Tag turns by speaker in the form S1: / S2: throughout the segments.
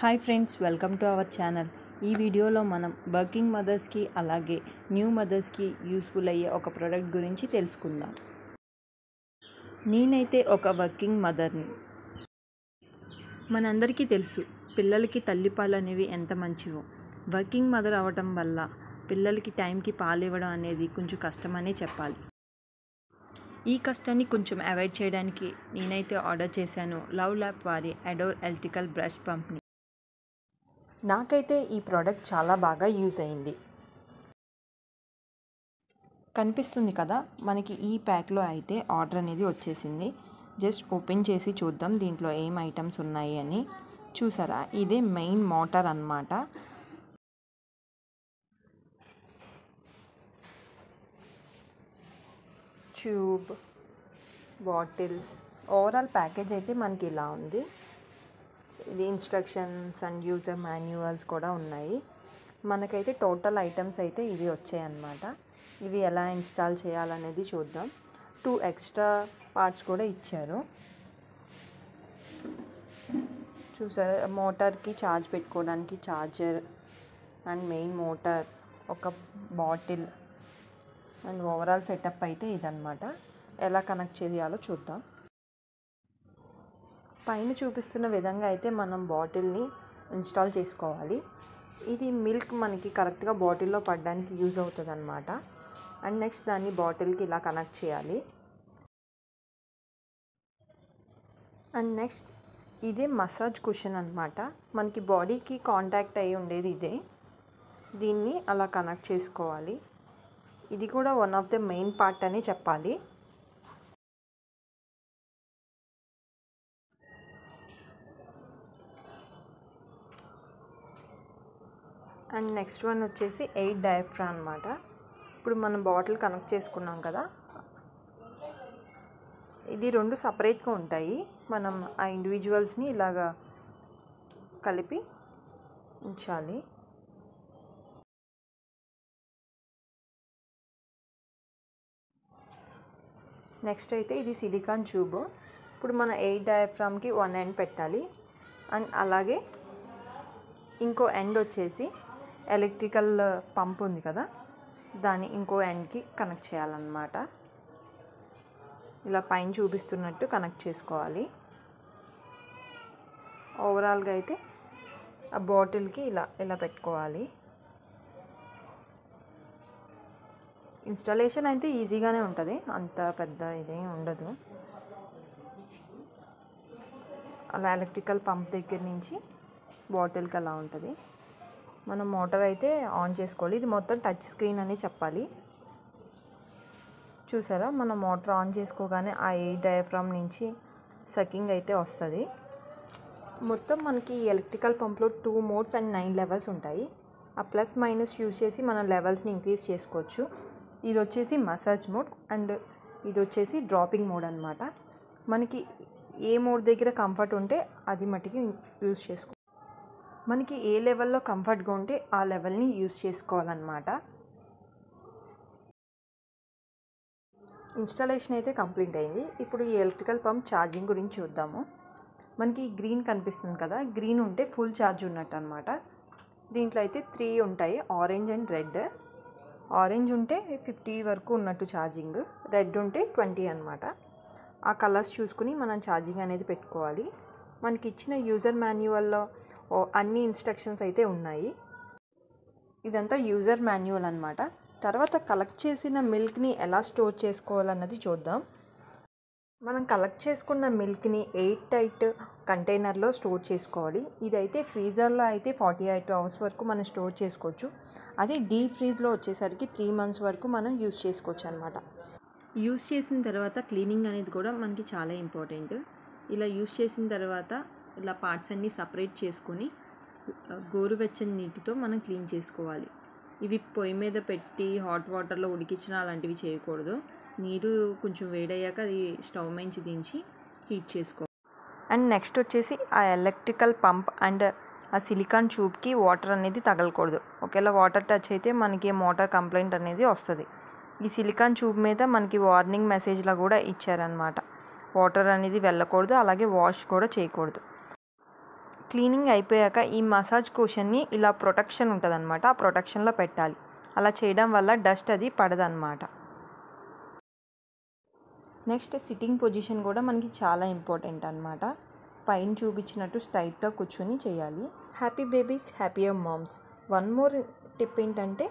S1: Hi friends, welcome to our channel. ఈ వీడియోలో మనం వర్కింగ్ మదర్స్కి అలాగే న్యూ మదర్స్కి యూస్ఫుల్ అయ్యే ఒక ప్రోడక్ట్ గురించి తెలుసుకుందాం. నేనైతే ఒక వర్కింగ్ మదర్ని. మనందరికీ తెలుసు పిల్లలకి తల్లిపాలు అనేవి ఎంత మంచివో. వర్కింగ్ మదర్ అవ్వటం వల్ల పిల్లలకి టైంకి పాలు ఇవ్వడం అనేది కొంచెం కష్టమనే చెప్పాలి. ఈ కష్టాన్ని కొంచెం అవాయిడ్ చేయడానికి నేనైతే ఆర్డర్ చేశాను లవ్ ల్యాప్ వారి అడోర్ ఎలక్ట్రికల్ బ్రష్ పంప్ని. నాకైతే ఈ ప్రోడక్ట్ చాలా బాగా యూజ్ అయింది. కనిపిస్తుంది కదా, మనకి ఈ ప్యాక్లో అయితే ఆర్డర్ అనేది వచ్చేసింది. జస్ట్ ఓపెన్ చేసి చూద్దాం దీంట్లో ఏం ఐటమ్స్ ఉన్నాయి అని. చూసారా, ఇదే మెయిన్ మోటార్ అన్నమాట. ట్యూబ్, బాటిల్స్, ఓవరాల్ ప్యాకేజ్ అయితే మనకి ఇలా ఉంది. ఇది ఇన్స్ట్రక్షన్స్ అండ్ యూజర్ మాన్యువల్స్ కూడా ఉన్నాయి. మనకైతే టోటల్ ఐటమ్స్ అయితే ఇవి వచ్చాయన్నమాట. ఇవి ఎలా ఇన్స్టాల్ చేయాలనేది చూద్దాం. 2 ఎక్స్ట్రా పార్ట్స్ కూడా ఇచ్చారు. చూసారా, మోటార్కి ఛార్జ్ పెట్టుకోవడానికి ఛార్జర్ అండ్ మెయిన్ మోటార్, ఒక బాటిల్ అండ్ ఓవరాల్ సెటప్ అయితే ఇదన్నమాట. ఎలా కనెక్ట్ చేయాలో చూద్దాం. పైన చూపిస్తున్న విధంగా అయితే మనం బాటిల్ని ఇన్స్టాల్ చేసుకోవాలి. ఇది మిల్క్ మనకి కరెక్ట్గా బాటిల్లో పడడానికి యూజ్ అవుతుంది అన్నమాట. అండ్ నెక్స్ట్ దాన్ని బాటిల్కి ఇలా కనెక్ట్ చేయాలి. అండ్ నెక్స్ట్ ఇదే మసాజ్ కుషన్ అన్నమాట. మనకి బాడీకి కాంటాక్ట్ అయ్యి ఉండేది ఇదే. దీన్ని అలా కనెక్ట్ చేసుకోవాలి. ఇది కూడా one of the main part అని చెప్పాలి. అండ్ నెక్స్ట్ వన్ వచ్చేసి 8 డయాఫ్రామ్ అన్నమాట. ఇప్పుడు మనం బాటిల్ కనెక్ట్ చేసుకున్నాం కదా, ఇది 2 సపరేట్గా ఉంటాయి. మనం ఆ ఇండివిజువల్స్ని ఇలాగా కలిపి ఉంచాలి. నెక్స్ట్ అయితే ఇది సిలికాన్ ట్యూబ్. ఇప్పుడు మన 8 డయాఫ్రామ్కి 1 ఎండ్ పెట్టాలి. అండ్ అలాగే ఇంకో ఎండ్ వచ్చేసి ఎలక్ట్రికల్ పంప్ ఉంది కదా, దాన్ని ఇంకో ఎండ్కి కనెక్ట్ చేయాలన్నమాట. ఇలా పైన చూపిస్తున్నట్టు కనెక్ట్ చేసుకోవాలి. ఓవరాల్గా అయితే ఆ బాటిల్కి ఇలా పెట్టుకోవాలి. ఇన్స్టాలేషన్ అయితే ఈజీగానే ఉంటుంది, అంత పెద్ద ఇదేం ఉండదు. అలా ఎలక్ట్రికల్ పంప్ దగ్గర నుంచి బాటిల్కి అలా ఉంటుంది. మనం మోటార్ అయితే ఆన్ చేసుకోవాలి. ఇది మొత్తం టచ్ స్క్రీన్ అని చెప్పాలి. చూసారా, మనం మోటార్ ఆన్ చేసుకోగానే ఆ 8 డయాఫ్రామ్ నుంచి సకింగ్ అయితే వస్తుంది. మొత్తం మనకి ఎలక్ట్రికల్ పంప్లో 2 మోడ్స్ అండ్ 9 లెవెల్స్ ఉంటాయి. ఆ ప్లస్ మైనస్ యూజ్ చేసి మనం లెవెల్స్ని ఇంక్రీజ్ చేసుకోవచ్చు. ఇది వచ్చేసి మసాజ్ మోడ్ అండ్ ఇది వచ్చేసి డ్రాపింగ్ మోడ్ అన్నమాట. మనకి ఏ మోడ్ దగ్గర కంఫర్ట్ ఉంటే అది మటుకి యూజ్ చేసుకో. మనకి ఏ లెవెల్లో కంఫర్ట్గా ఉంటే ఆ లెవెల్ని యూజ్ చేసుకోవాలన్నమాట. ఇన్స్టాలేషన్ అయితే కంప్లీట్ అయింది. ఇప్పుడు ఈ ఎలక్ట్రికల్ పంప్ ఛార్జింగ్ గురించి చూద్దాము. మనకి గ్రీన్ కనిపిస్తుంది కదా, గ్రీన్ ఉంటే ఫుల్ ఛార్జ్ ఉన్నట్టు అనమాట. దీంట్లో అయితే 3 ఉంటాయి, ఆరెంజ్ అండ్ రెడ్. ఆరెంజ్ ఉంటే 50 వరకు ఉన్నట్టు ఛార్జింగ్, రెడ్ ఉంటే 20 అనమాట. ఆ కలర్స్ చూసుకుని మనం ఛార్జింగ్ అనేది పెట్టుకోవాలి. మనకి ఇచ్చిన యూజర్ మాన్యువల్లో అన్ని ఇన్స్ట్రక్షన్స్ అయితే ఉన్నాయి. ఇదంతా యూజర్ మాన్యువల్ అనమాట. తర్వాత కలెక్ట్ చేసిన మిల్క్ని ఎలా స్టోర్ చేసుకోవాలన్నది చూద్దాం. మనం కలెక్ట్ చేసుకున్న మిల్క్ని ఎయిర్ టైట్ కంటైనర్లో స్టోర్ చేసుకోవాలి. ఇదైతే ఫ్రీజర్లో అయితే 48 అవర్స్ వరకు మనం స్టోర్ చేసుకోవచ్చు. అదే డీప్ ఫ్రీజ్లో వచ్చేసరికి 3 months వరకు మనం యూస్ చేసుకోవచ్చు అనమాట. యూస్ చేసిన తర్వాత క్లీనింగ్ అనేది కూడా మనకి చాలా ఇంపార్టెంట్. ఇలా యూస్ చేసిన తర్వాత ఇలా పార్ట్స్ అన్నీ సపరేట్ చేసుకొని గోరువెచ్చని నీటితో మనం క్లీన్ చేసుకోవాలి. ఇవి పొయ్యి మీద పెట్టి హాట్ వాటర్లో ఉడికించడం అలాంటివి చేయకూడదు. నీరు కొంచెం వేడయ్యాక అది స్టవ్ నుంచి దించి హీట్ చేసుకోవాలి. అండ్ నెక్స్ట్ వచ్చేసి ఆ ఎలక్ట్రికల్ పంప్ అండ్ ఆ సిలికాన్ ట్యూబ్కి వాటర్ అనేది తగలకూడదు. ఒకవేళ వాటర్ టచ్ అయితే మనకి మోటార్ కంప్లైంట్ అనేది వస్తుంది. ఈ సిలికాన్ ట్యూబ్ మీద మనకి వార్నింగ్ మెసేజ్లా కూడా ఇచ్చారనమాట. వాటర్ అనేది వెళ్ళకూడదు, అలాగే వాష్ కూడా చేయకూడదు. క్లీనింగ్ అయిపోయాక ఈ మసాజ్ కుషన్ని ఇలా ప్రొటెక్షన్ ఉంటుందన్నమాట, ఆ ప్రొటెక్షన్లో పెట్టాలి. అలా చేయడం వల్ల డస్ట్ అది పడదన్నమాట. నెక్స్ట్ సిట్టింగ్ పొజిషన్ కూడా మనకి చాలా ఇంపార్టెంట్ అనమాట. పైన చూపించినట్టు స్ట్రైట్గా కూర్చొని చేయాలి. Happy babies happier moms. One more tip ఏంటంటే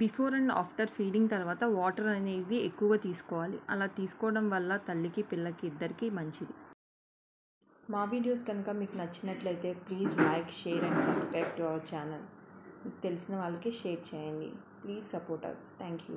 S1: బిఫోర్ అండ్ ఆఫ్టర్ ఫీడింగ్ తర్వాత వాటర్ అనేది ఎక్కువగా తీసుకోవాలి. అలా తీసుకోవడం వల్ల తల్లికి పిల్లకి ఇద్దరికీ మంచిది. మా వీడియోస్ కనుక మీకు నచ్చినట్లయితే please like, share and subscribe to our channel. మీకు తెలిసిన వాళ్ళకి షేర్ చేయండి. Please support us. Thank you.